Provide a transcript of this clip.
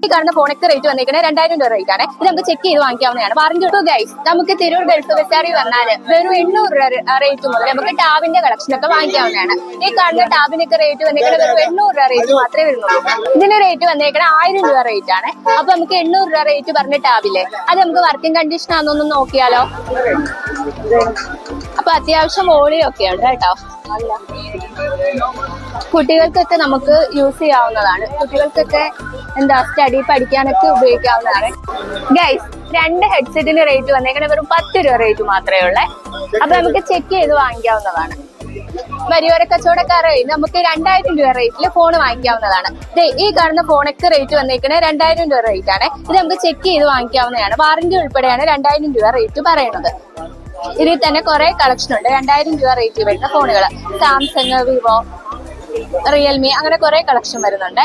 ഈ കാണുന്ന ഫോണൊക്കെ റേറ്റ് വന്നിരിക്കുന്നത് 2000 രൂപ റേറ്റ് ആണ്. ഇത് നമുക്ക് ചെക്ക് ചെയ്ത് വാങ്ങിക്കാവുന്നതാണ്. Warranty to guys. നമുക്ക് തിരൂർ ഗൾഫ് ബസാറിൽ വന്നാൽ വെറും 800 രൂപ റേറ്റ് മുതൽ നമുക്ക് ടാബിന്റെ കളക്ഷൻ ഒക്കെ വാങ്ങിക്കാവുന്നതാണ്. ഈ കാണുന്ന ടാബിനൊക്കെ റേറ്റ് വന്നിരിക്കുന്നത് വെറും 800 രൂപ റേറ്റ് മാത്രമേ വരുന്നുള്ളൂ. ഇതിന് റേറ്റ് വന്നിരിക്കുന്നത് 1000 രൂപ റേറ്റ് ആണ്. അപ്പൊ നമുക്ക് 800 രൂപ റേറ്റ് പറഞ്ഞ ടാബില്ലേ അത് നമുക്ക് വർക്കിംഗ് കണ്ടീഷൻ ആണെന്നൊന്ന് നോക്കിയാലോ. അപ്പൊ അത്യാവശ്യം വോളിയൊക്കെ ഉണ്ട് കേട്ടോ. കുട്ടികൾക്കൊക്കെ നമുക്ക് യൂസ് ചെയ്യാവുന്നതാണ്. കുട്ടികൾക്കൊക്കെ സ്റ്റഡി പഠിക്കാനൊക്കെ ഉപയോഗിക്കാവുന്നതാണ്. ഗൈസ്, 2 ഹെഡ്സെറ്റിന് റേറ്റ് വന്നേക്കണേ വെറും 10 രൂപ റേറ്റ് മാത്രമേ ഉള്ളേ. അപ്പൊ നമുക്ക് ചെക്ക് ചെയ്ത് വാങ്ങിക്കാവുന്നതാണ്. വരിയോര കച്ചവടക്കാരെ നമുക്ക് 2000 രൂപ റേറ്റിൽ ഫോൺ വാങ്ങിക്കാവുന്നതാണ്. ഈ കാണുന്ന ഫോണൊക്കെ റേറ്റ് വന്നേക്കണേ 2000 രൂപ റേറ്റ് ആണ്. ഇത് നമുക്ക് ചെക്ക് ചെയ്ത് വാങ്ങിക്കാവുന്നതാണ്. വാറന്റി ഉൾപ്പെടെയാണ് 2000 രൂപ റേറ്റ് പറയുന്നത്. ഇതിൽ തന്നെ കുറെ കളക്ഷൻ ഉണ്ട് 2000 രൂപ റേറ്റ് വരുന്ന ഫോണുകൾ. സാംസങ്, വിവോ, റിയൽമി അങ്ങനെ കുറെ കളക്ഷൻ വരുന്നുണ്ട്.